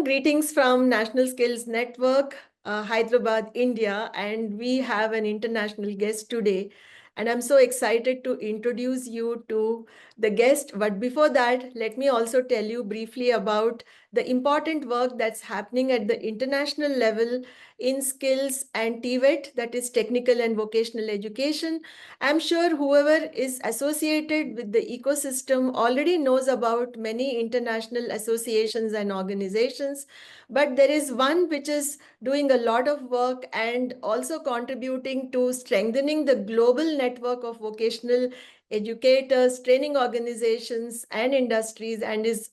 Everyone, greetings from National Skills Network, Hyderabad, India, and we have an international guest today. And I'm so excited to introduce you to the guest. But before that, let me also tell you briefly about the important work that's happening at the international level in skills and TVET, that is technical and vocational education. I'm sure whoever is associated with the ecosystem already knows about many international associations and organizations, but there is one which is doing a lot of work and also contributing to strengthening the global network of vocational educators, training organizations, and industries, and is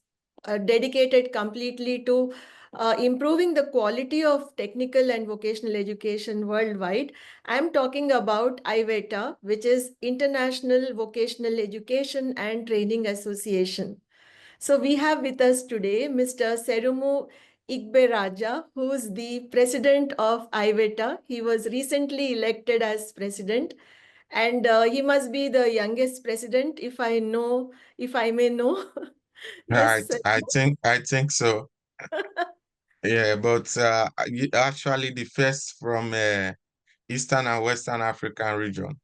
dedicated completely to improving the quality of technical and vocational education worldwide. I'm talking about IVETA, which is International Vocational Education and Training Association. So we have with us today Mr. Serumu Igberadja, who is the president of IVETA. He was recently elected as president, and he must be the youngest president, if I may know. Yes. I think so. Yeah, but actually the first from Eastern and Western African region.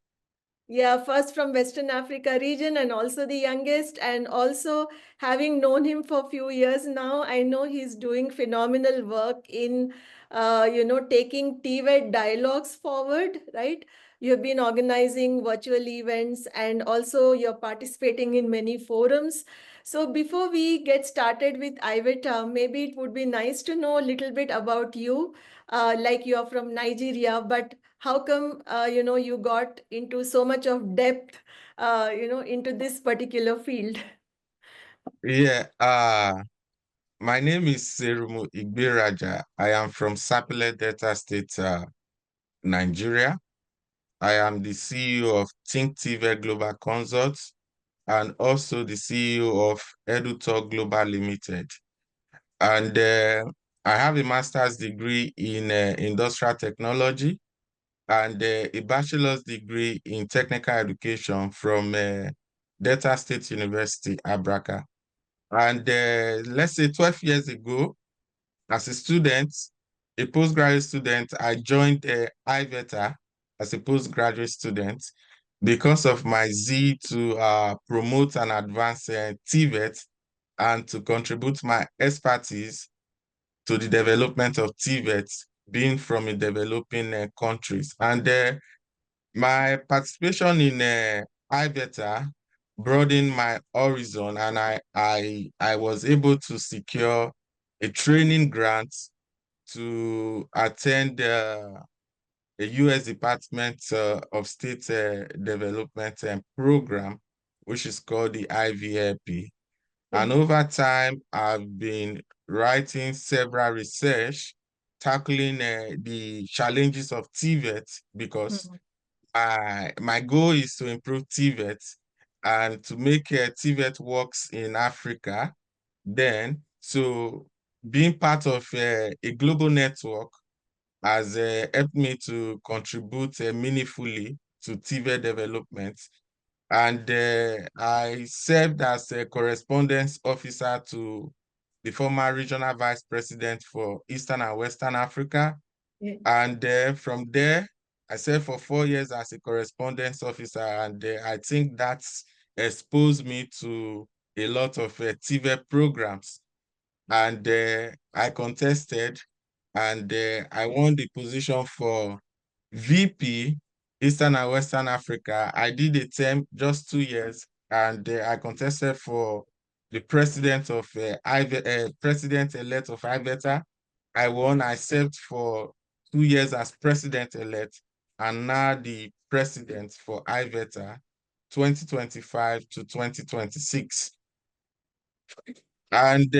Yeah, first from Western Africa region and also the youngest, and also having known him for a few years now, I know he's doing phenomenal work in, taking TVET dialogues forward, right? You have been organizing virtual events and also you're participating in many forums. So before we get started with IVETA, maybe it would be nice to know a little bit about you. Like you're from Nigeria, but how come you got into so much of depth into this particular field? Yeah, my name is Serumu Igberadja. I am from Sapele Delta State, Nigeria. I am the CEO of Think TV Global Consult and also the CEO of EduTalk Global Limited. And I have a master's degree in industrial technology and a bachelor's degree in technical education from Delta State University, Abraka. And let's say 12 years ago, as a student, a postgraduate student, I joined IVETA as a postgraduate student because of my zeal to promote and advance TVET and to contribute my expertise to the development of TVET, being from a developing countries. And my participation in IVETA broadened my horizon, and I was able to secure a training grant to attend a U.S. Department of State Development Program, which is called the IVEP. And over time, I've been writing several research tackling the challenges of TVET because my goal is to improve TVET and to make TVET works in Africa. Then, so being part of a global network has helped me to contribute meaningfully to TVET development. And I served as a correspondence officer to the former regional vice president for Eastern and Western Africa. Yeah. And from there, I served for 4 years as a correspondence officer. And I think that's exposed me to a lot of TVET programs. And I contested and I won the position for VP Eastern and Western Africa. I did a term, just 2 years, and I contested for the president of president-elect of IVETA. I won. I served for 2 years as president-elect, and now the president for IVETA 2025 to 2026. And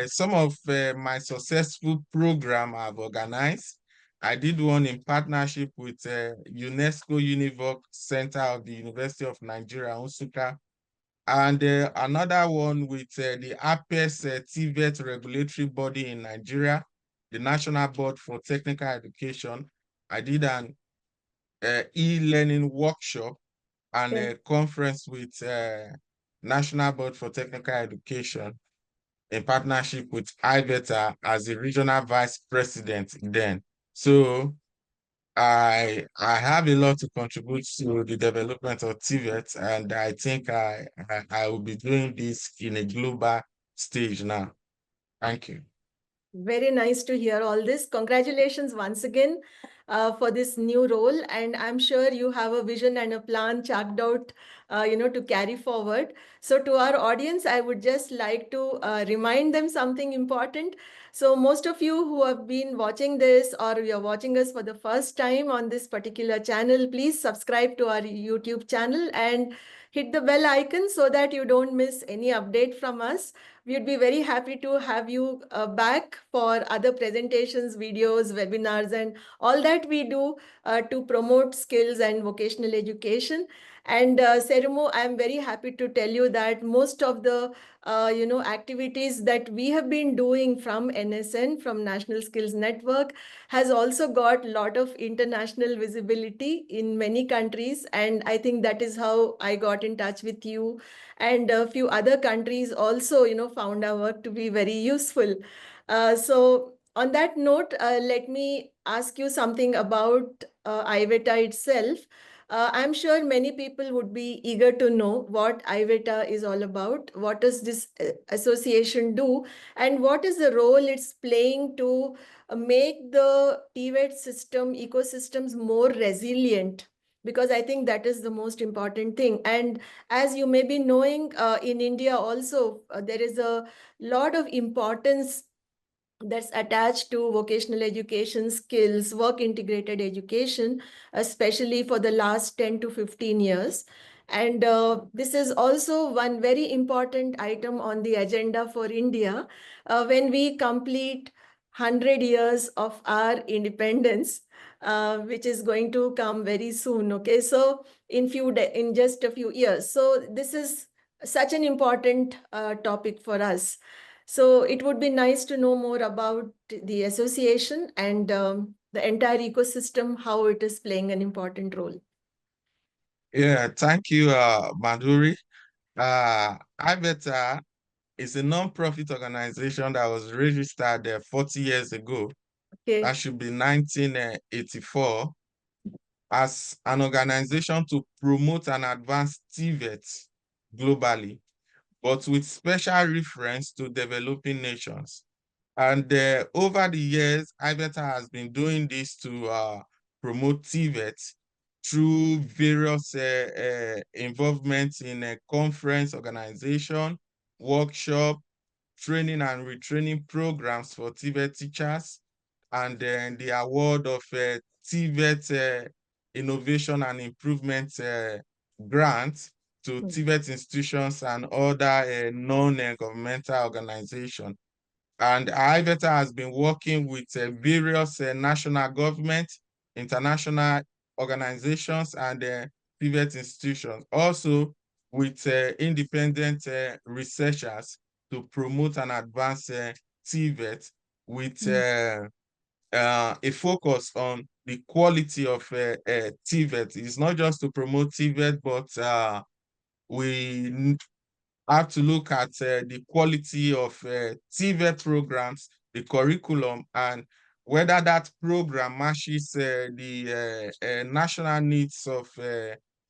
some of my successful program I've organized, I did one in partnership with UNESCO Univoc Center of the University of Nigeria, Nsukka, and another one with the APES TVET regulatory body in Nigeria, the National Board for Technical Education. I did an e-learning workshop and Yeah. a conference with National Board for Technical Education. in partnership with IVETA as the regional vice president then. So I have a lot to contribute to the development of TVET, and I think I will be doing this in a global stage now. Thank you. Very nice to hear all this. Congratulations once again for this new role. And I'm sure you have a vision and a plan chalked out, to carry forward. So to our audience, I would just like to remind them something important. So most of you who have been watching this or you're watching us for the first time on this particular channel, please subscribe to our YouTube channel and hit the bell icon so that you don't miss any update from us. We'd be very happy to have you back for other presentations, videos, webinars, and all that we do to promote skills and vocational education. And Serumu, I'm very happy to tell you that most of the activities that we have been doing from NSN, from National Skills Network, has also got a lot of international visibility in many countries. And I think that is how I got in touch with you, and a few other countries also found our work to be very useful. So on that note, let me ask you something about IVETA itself. I'm sure many people would be eager to know what IVETA is all about. What does this association do, and what is the role it's playing to make the TVET system ecosystems more resilient? Because I think that is the most important thing. And as you may be knowing, in India also, there is a lot of importance that's attached to vocational education, skills, work integrated education, especially for the last 10 to 15 years. And this is also one very important item on the agenda for India when we complete 100 years of our independence, which is going to come very soon. Okay, so in just a few years. So this is such an important topic for us. So it would be nice to know more about the association and the entire ecosystem, how it is playing an important role. Yeah, thank you, Madhuri. IVETA is a non-profit organization that was registered 40 years ago. Okay. That should be 1984, as an organization to promote and advance TVET globally, but with special reference to developing nations. And over the years, IVETA has been doing this to promote TVET through various involvements in a conference organization, workshop, training and retraining programs for TVET teachers, and then the award of TVET Innovation and Improvement grant to TVET institutions and other non-governmental organizations. And IVETA has been working with various national governments, international organizations, and private institutions. Also with independent researchers to promote and advance TVET with a focus on the quality of TVET. It's not just to promote TVET, but we have to look at the quality of TVET programs, the curriculum, and whether that program matches the national needs of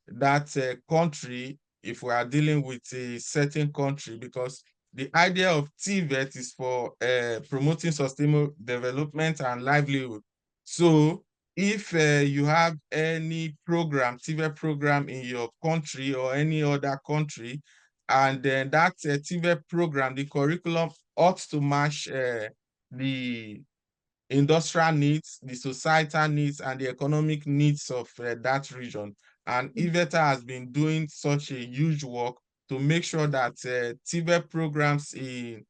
that country, if we are dealing with a certain country, because the idea of TVET is for promoting sustainable development and livelihood. So if you have any program, TVET program in your country or any other country, and then that TVET program, the curriculum ought to match the industrial needs, the societal needs, and the economic needs of that region. And IVETA has been doing such a huge work to make sure that TVET programs in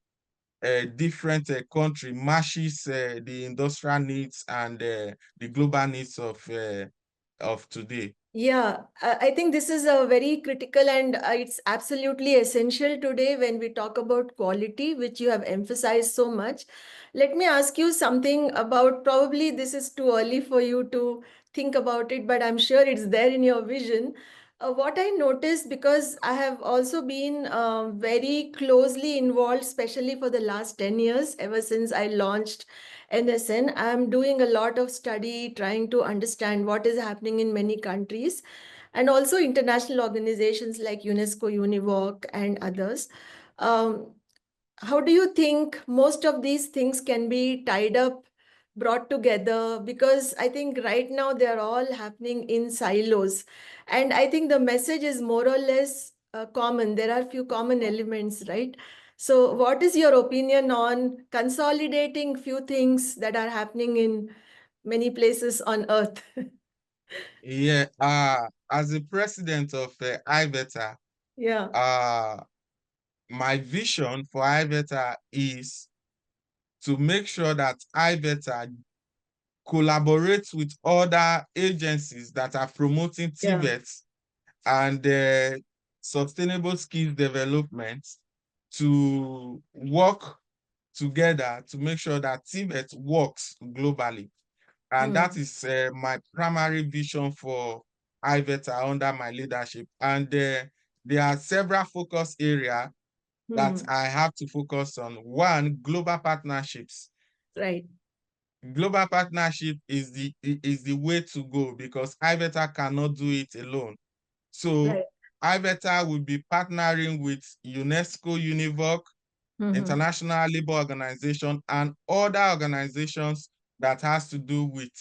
a different country matches the industrial needs and the global needs of today. Yeah, I think this is a very critical, and it's absolutely essential today when we talk about quality, which you have emphasized so much. Let me ask you something about, probably this is too early for you to think about it, but I'm sure it's there in your vision. What I noticed, because I have also been very closely involved, especially for the last 10 years, ever since I launched NSN, I'm doing a lot of study trying to understand what is happening in many countries and also international organizations like UNESCO, UNIVOC, and others. Um, how do you think most of these things can be tied up, brought together? Because I think right now they're all happening in silos. And I think the message is more or less common. There are few common elements, right? So what is your opinion on consolidating few things that are happening in many places on earth? Yeah, as the president of IVETA, Yeah, uh, my vision for IVETA is to make sure that IVETA collaborates with other agencies that are promoting yeah. TVET and sustainable skills development to work together to make sure that TVET works globally. And that Hmm. is my primary vision for IVETA under my leadership. And there are several focus areas that Hmm. I have to focus on. One, global partnerships. Right, Global partnership is the way to go because IVETA cannot do it alone. So right. IVETA will be partnering with UNESCO, UNIVOC, Hmm. International Labour Organization, and other organizations that has to do with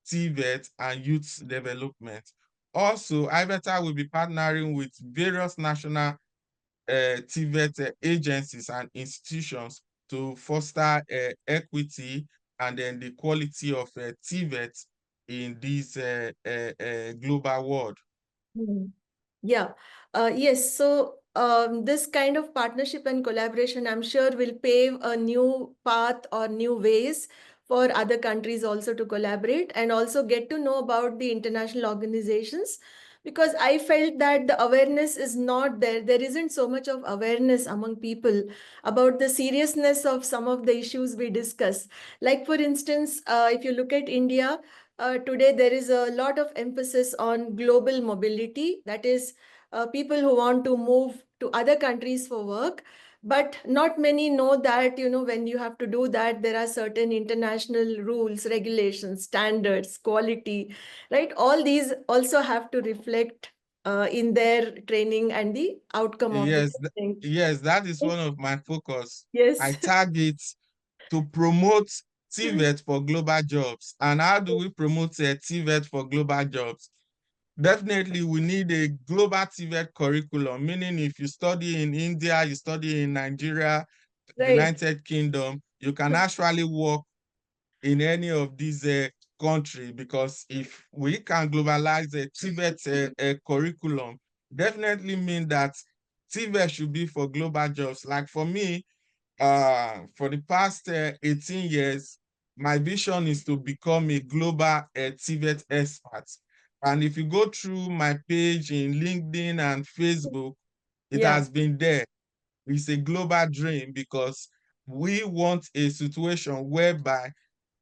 TVET and youth development. Also, IVETA will be partnering with various national TVET agencies and institutions to foster equity and then the quality of TVET in this global world. Hmm. Yeah, yes. So this kind of partnership and collaboration, I'm sure, will pave a new path or new ways for other countries also to collaborate and also get to know about the international organizations. Because I felt that the awareness is not there. There isn't so much of awareness among people about the seriousness of some of the issues we discuss. Like, for instance, if you look at India, today there is a lot of emphasis on global mobility. That is, people who want to move to other countries for work. But not many know that, when you have to do that, there are certain international rules, regulations, standards, quality, right? All these also have to reflect in their training and the outcome of the Yes, training. yes, that is one of my focus. I Yes. target to promote TVET for global jobs. And how do we promote TVET for global jobs? Definitely, we need a global TVET curriculum, meaning if you study in India, you study in Nigeria, Right. United Kingdom, you can actually work in any of these countries because if we can globalize the TVET curriculum, definitely mean that TVET should be for global jobs. Like for me, for the past 18 years, my vision is to become a global TVET expert. And if you go through my page in LinkedIn and Facebook, it Yeah. has been there. It's a global dream because we want a situation whereby,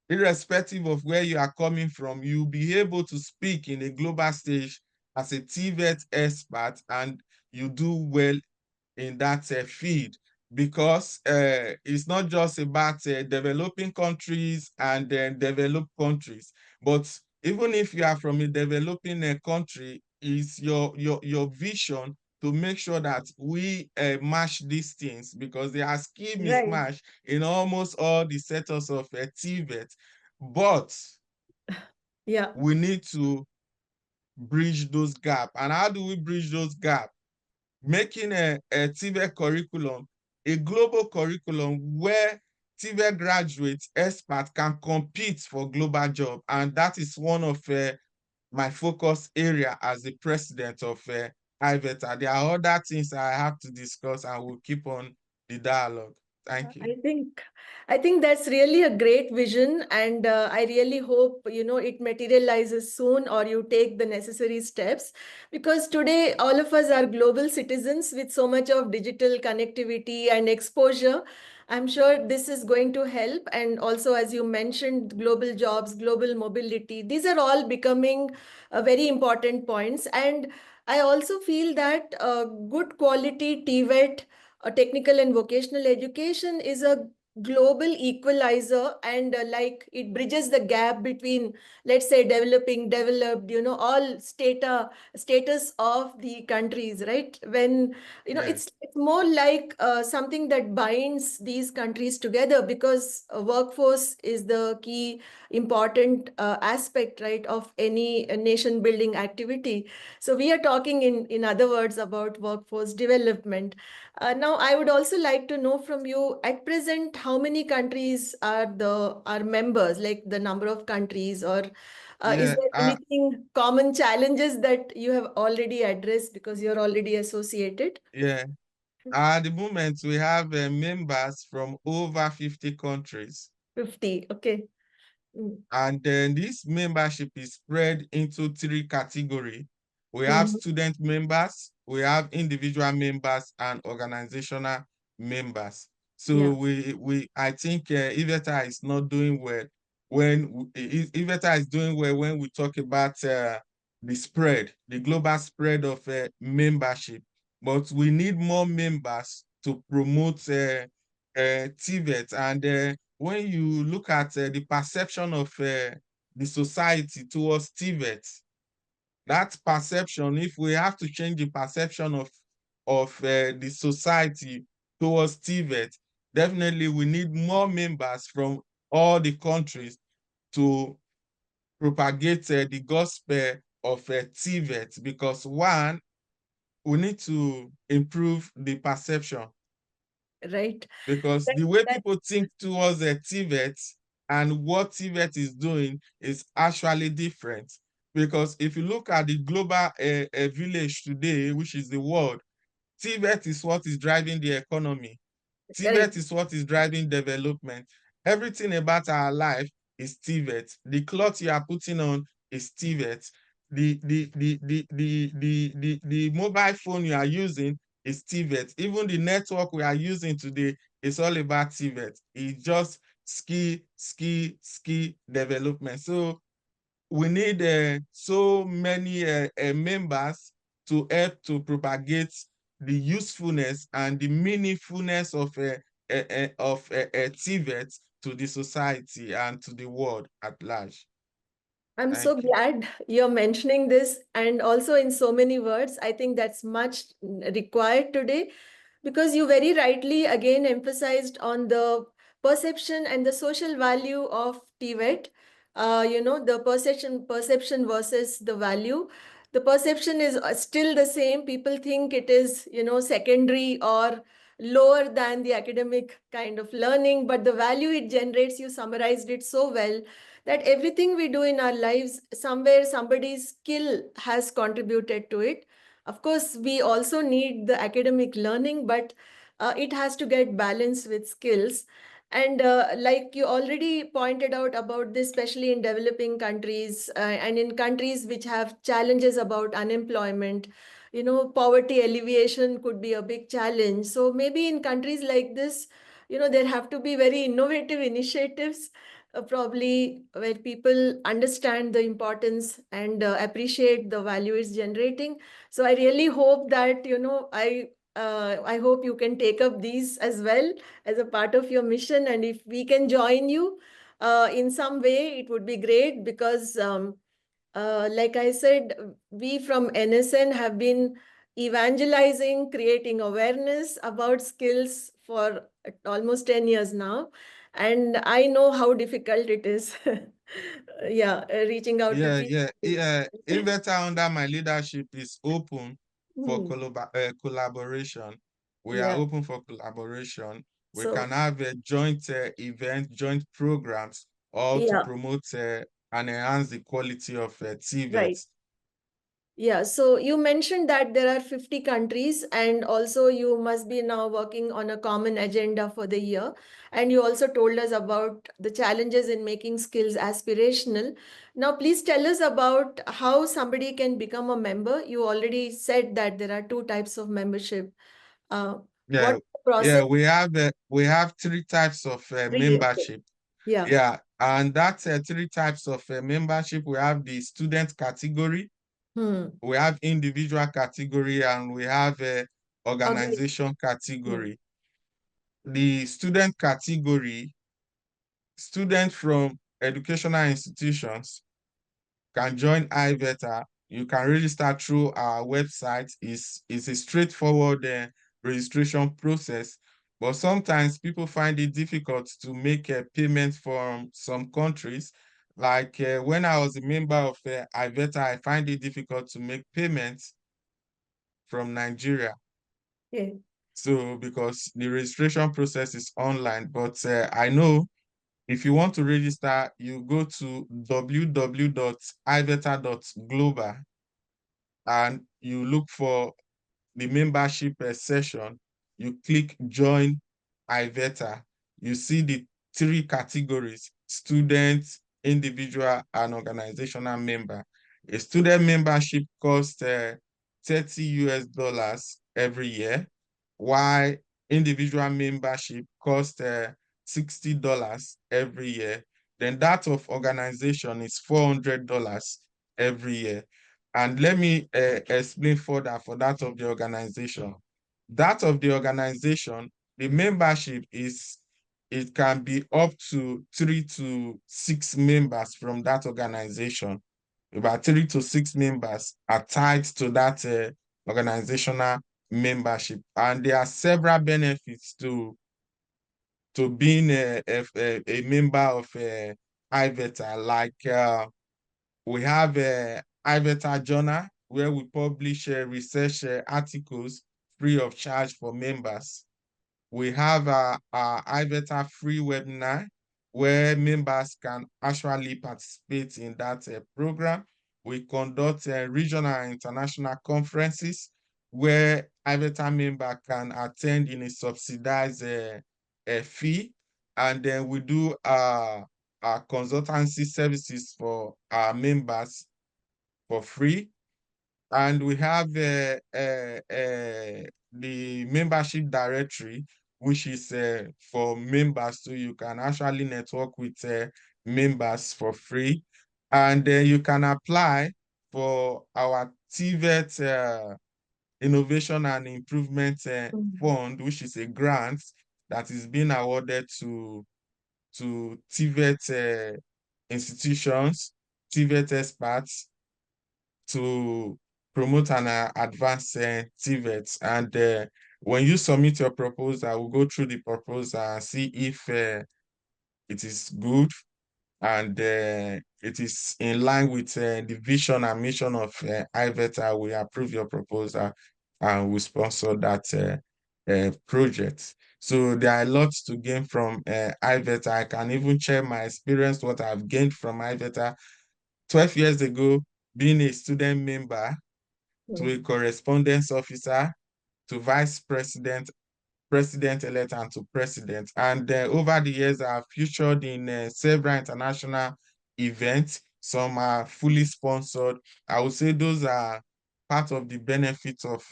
irrespective of where you are coming from, you'll be able to speak in a global stage as a TVET expert and you do well in that field because it's not just about developing countries and then developed countries, but even if you are from a developing country, is your vision to make sure that we match these things because there are skill Right. mismatch in almost all the sectors of TVET, but Yeah. we need to bridge those gaps. And how do we bridge those gaps? Making a TVET curriculum, a global curriculum where TVET graduates, experts can compete for global job. And that is one of my focus area as the president of IVETA. There are other things I have to discuss and we'll keep on the dialogue. Thank you. I think I think that's really a great vision, and I really hope it materializes soon, or you take the necessary steps, because today all of us are global citizens with so much of digital connectivity and exposure. I'm sure this is going to help, and also, as you mentioned, global jobs, global mobility. These are all becoming very important points, and I also feel that good quality TVET, technical and vocational education, is a global equalizer, and like it bridges the gap between, let's say, developing, developed, all status of the countries, right? When Yeah, it's more like something that binds these countries together, because workforce is the key important aspect, right, of any nation building activity. So we are talking in other words about workforce development. Now, I would also like to know from you, at present, how many countries are members, like the number of countries, or is yeah, there anything common challenges that you have already addressed because you're already associated? yeah. At the moment, we have members from over 50 countries. 50. Okay. Mm. And then this membership is spread into three categories. We have Mhm. student members, we have individual members, and organizational members. So Yeah. I think IVETA is not doing well when IVETA is doing well when we talk about the spread, the global spread of membership. But we need more members to promote TVET. And when you look at the perception of the society towards TVET, that perception, if we have to change the perception of the society towards TVET, definitely we need more members from all the countries to propagate the gospel of TVET, because one, we need to improve the perception, Right. because That, the way that, people think towards a TVET and what TVET is doing is actually different. Because if you look at the global village today, which is the world, TVET is what is driving the economy. TVET correct. is what is driving development. Everything about our life is TVET. The cloth you are putting on is TVET. The mobile phone you are using is TVET. Even the network we are using today is all about TVET. It's just skill development. So we need so many members to help to propagate the usefulness and the meaningfulness of TVET to the society and to the world at large. I'm so Thank you. glad you're mentioning this, and also in so many words. I think that's much required today, because you very rightly again emphasized on the perception and the social value of TVET. The perception versus the value. The perception is still the same. People think it is, secondary or lower than the academic kind of learning, but the value it generates, you summarized it so well, that everything we do in our lives, somewhere somebody's skill has contributed to it. Of course, we also need the academic learning, but it has to get balanced with skills. And like you already pointed out about this, especially in developing countries and in countries which have challenges about unemployment, poverty alleviation could be a big challenge. So maybe in countries like this, there have to be very innovative initiatives, probably where people understand the importance and appreciate the value it's generating. So I really hope that, I hope you can take up these as well as a part of your mission. And if we can join you in some way, it would be great, because like I said, we from NSN have been evangelizing, creating awareness about skills for almost 10 years now. And I know how difficult it is. Yeah, reaching out to Yeah, people. yeah, yeah. IVETA under my leadership is open for Hmm. collaboration. We are Yeah. open for collaboration. We can So, have a joint event, joint programs, all to yeah, promote and enhance the quality of right. TVET. Yeah, so you mentioned that there are 50 countries, and also you must be now working on a common agenda for the year. And you also told us about the challenges in making skills aspirational. Now, please tell us about how somebody can become a member. You already said that there are two types of membership. Uh, Yeah, what's the process? yeah, we have three types of Three, okay. membership. Yeah. Yeah, and that's three types of membership. We have the student category, Hmm. We have individual category and we have a Organi- organization hmm. category. The student category, students from educational institutions can join IVETA. You can register through our website. It's a straightforward registration process, but sometimes people find it difficult to make a payment from some countries. Like when I was a member of IVETA, I find it difficult to make payments from Nigeria. Okay. So because the registration process is online, but I know if you want to register, you go to www.iveta.global and you look for the membership session. You click join IVETA. You see the three categories: student, individual, and organizational member. A student membership costs 30 US dollars every year, while individual membership costs $60 every year. Then that of organization is $400 every year. And let me explain further for that of the organization. That of the organization, the membership is, it can be up to 3 to 6 members from that organization. About 3 to 6 members are tied to that organizational membership. And there are several benefits to being a member of IVETA, like we have a IVETA journal where we publish research articles free of charge for members. We have a IVETA free webinar where members can actually participate in that program. We conduct regional and international conferences where IVETA member can attend in a subsidized fee. And then we do consultancy services for our members for free. And we have the membership directory, which is for members, so you can actually network with members for free. And then you can apply for our TVET Innovation and Improvement Hmm. Fund, which is a grant that is being awarded to TVET institutions, TVET experts, to promote and advance TVET. And when you submit your proposal, we'll go through the proposal and see if it is good and it is in line with the vision and mission of IVETA. We approve your proposal and we sponsor that project. So there are lots to gain from IVETA. I can even share my experience, what I've gained from IVETA. 12 years ago, being a student member, to a correspondence officer, to vice president, president-elect, and to president. And over the years, I have featured in several international events. Some are fully sponsored. I would say those are part of the benefits of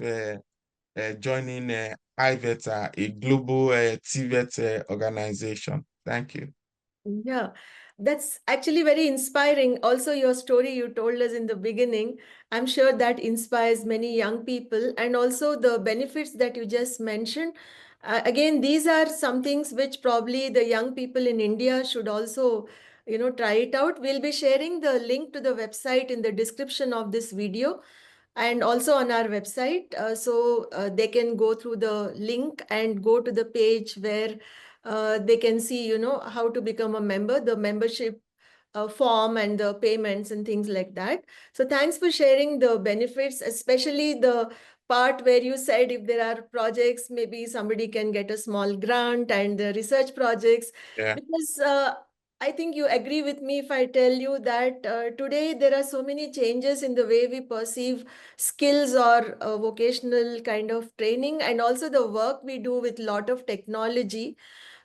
joining IVETA, a global TVET organization. Thank you. Yeah, that's actually very inspiring. Also, your story you told us in the beginning, I'm sure that inspires many young people. And also the benefits that you just mentioned. Again, these are some things which probably the young people in India should also, try it out. We'll be sharing the link to the website in the description of this video and also on our website. So they can go through the link and go to the page where they can see, how to become a member, the membership form and the payments and things like that. So thanks for sharing the benefits, especially the part where you said if there are projects, maybe somebody can get a small grant and the research projects. Yeah, Because I think you agree with me if I tell you that today there are so many changes in the way we perceive skills or vocational kind of training, and also the work we do with lot of technology.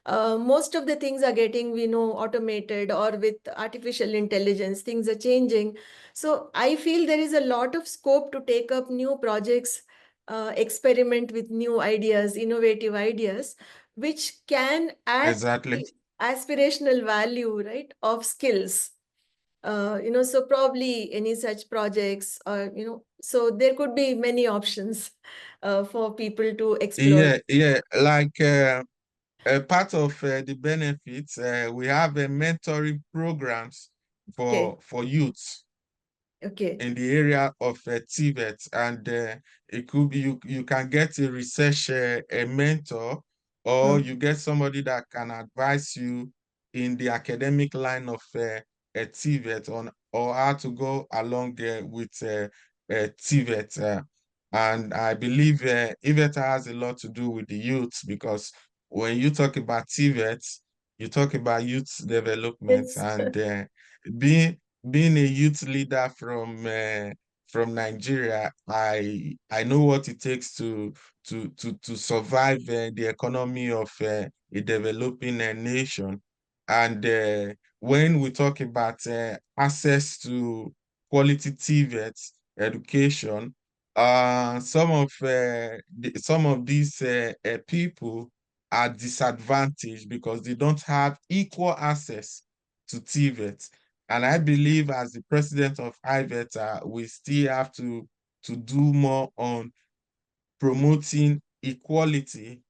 Most of the things are getting, we know, automated, or with artificial intelligence, things are changing. So I feel there is a lot of scope to take up new projects, experiment with new ideas, innovative ideas, which can add exactly. the aspirational value, right, of skills. So probably any such projects, or so there could be many options for people to explore. Yeah. Like a part of the benefits, we have mentoring programs Okay, for youth okay. in the area of TVET, and it could be you can get a research a mentor, or Hmm. you get somebody that can advise you in the academic line of a TVET on or how to go along with TVET. And I believe IVETA has a lot to do with the youth, because when you talk about TVET, you talk about youth development, Yes. and being being a youth leader from Nigeria, I know what it takes to survive the economy of a developing nation. And when we talk about access to quality TVET education, some of these people are disadvantaged because they don't have equal access to TVET. And I believe as the president of IVETA, we still have to do more on promoting equality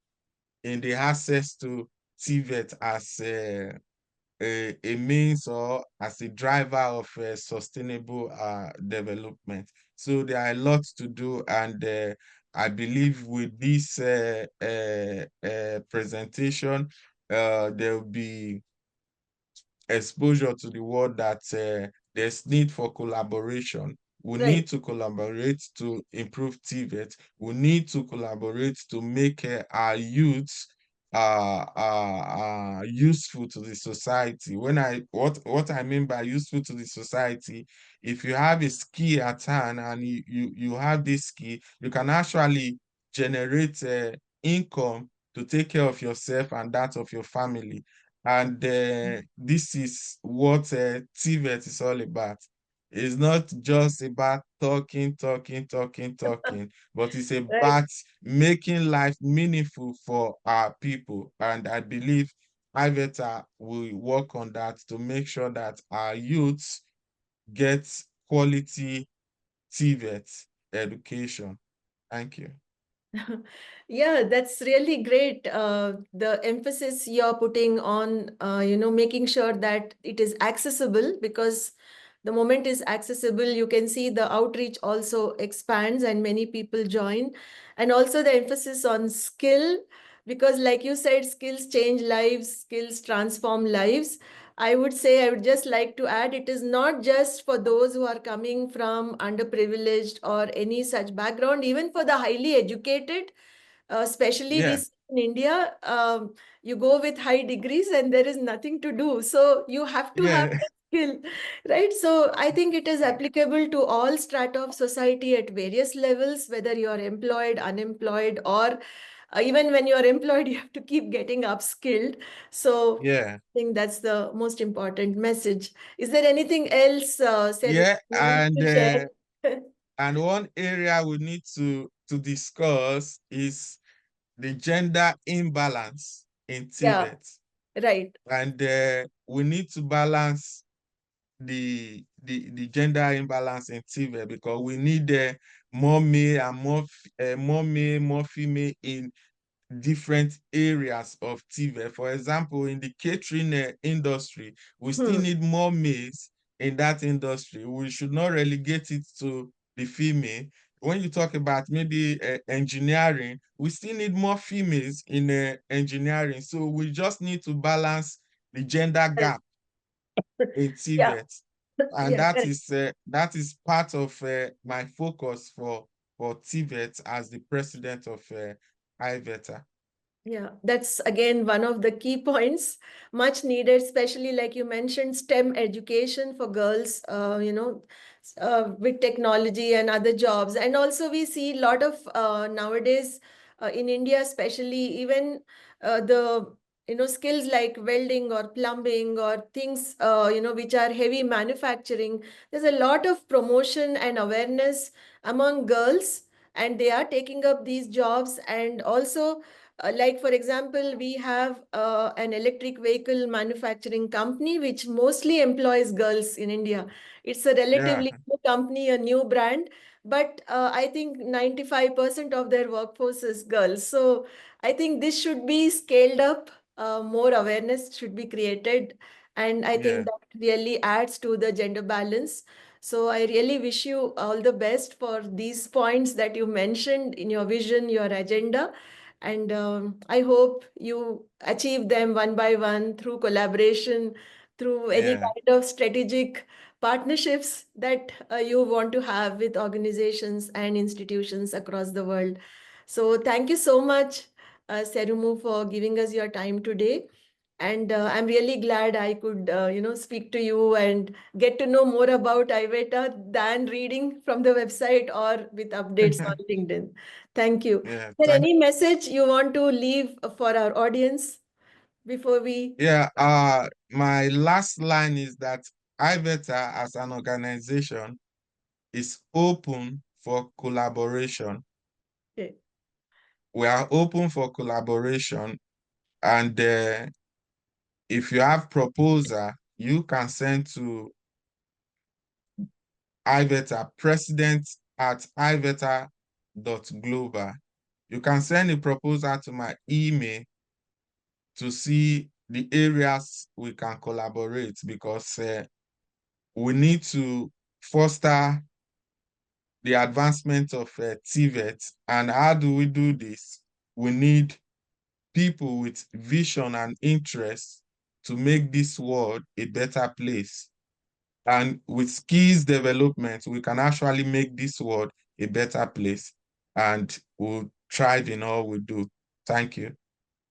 in the access to TVET as a means or as a driver of sustainable development. So there are a lot to do, and I believe with this presentation, there will be exposure to the world that there's need for collaboration. We Right. need to collaborate to improve TVET. We need to collaborate to make our youths useful to the society. What I mean by useful to the society, if you have a skill at hand and you have this skill, you can actually generate income to take care of yourself and that of your family. And this is what TVET is all about. It's not just about talking, but it's Right. about making life meaningful for our people. And I believe IVETA will work on that to make sure that our youths get quality TVET education. Thank you. Yeah, that's really great. The emphasis you're putting on, making sure that it is accessible, because the moment is accessible, you can see the outreach also expands and many people join. And also the emphasis on skill, because like you said, skills change lives, skills transform lives. I would just like to add, it is not just for those who are coming from underprivileged or any such background, even for the highly educated, especially we Yeah, see in India, you go with high degrees and there is nothing to do. So you have to have yeah, that skill, right? So I think it is applicable to all strata of society at various levels, whether you are employed, unemployed, or even when you are employed, you have to keep getting upskilled. So yeah, I think that's the most important message. Is there anything else, Sarah, yeah. you want to share? And one area we need to discuss is the gender imbalance in Yeah, TVET. right. And we need to balance the gender imbalance in TVET, because we need more male and more male, more female in different areas of TVET. For example, in the catering industry, we still Hmm. need more males in that industry. We should not relegate it to the female. When you talk about maybe engineering, we still need more females in engineering. So we just need to balance the gender gap in Yeah, TVET. And yeah, correct. that is part of my focus for TVET as the president of IVETA. Yeah, that's again one of the key points, much needed, especially like you mentioned, STEM education for girls, with technology and other jobs. And also we see a lot of nowadays in India, especially even the skills like welding or plumbing or things which are heavy manufacturing. There's a lot of promotion and awareness among girls, and they are taking up these jobs. And also Like, for example, we have an electric vehicle manufacturing company which mostly employs girls in India. It's a Yeah, relatively new company, a new brand, but I think 95% of their workforce is girls. So I think this should be scaled up, more awareness should be created. And I yeah, think that really adds to the gender balance. So I really wish you all the best for these points that you mentioned in your vision, your agenda. And I hope you achieve them one by one through collaboration, through any yeah. kind of strategic partnerships that you want to have with organizations and institutions across the world. So thank you so much, Serumu, for giving us your time today. And I'm really glad I could, speak to you and get to know more about IVETA than reading from the website or with updates on LinkedIn. Thank you. Yeah, Is there any message you want to leave for our audience before we? yeah. My last line is that IVETA as an organization is open for collaboration. Okay. We are open for collaboration, and if you have proposal, you can send to IVETA, president@iveta.global. You can send a proposal to my email to see the areas we can collaborate, because we need to foster the advancement of TVET. And how do we do this? We need people with vision and interest to make this world a better place. And with skills development, we can actually make this world a better place, and we'll thrive in all we do. Thank you.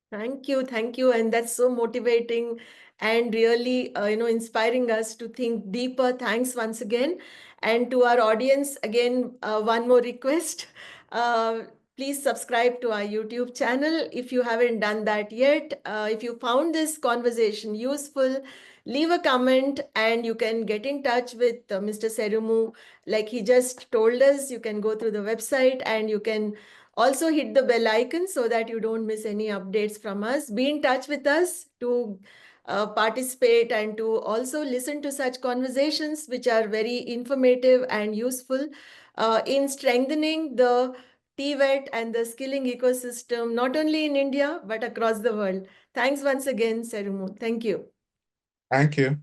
Thank you, thank you, and that's so motivating and really, inspiring us to think deeper. Thanks once again, and to our audience, again, one more request. Uh, Please subscribe to our YouTube channel if you haven't done that yet. If you found this conversation useful, leave a comment, and you can get in touch with Mr. Serumu. Like he just told us, you can go through the website and you can also hit the bell icon so that you don't miss any updates from us. Be in touch with us to participate and to also listen to such conversations, which are very informative and useful in strengthening the TVET and the skilling ecosystem, not only in India, but across the world. Thanks once again, Serumu. Thank you. Thank you.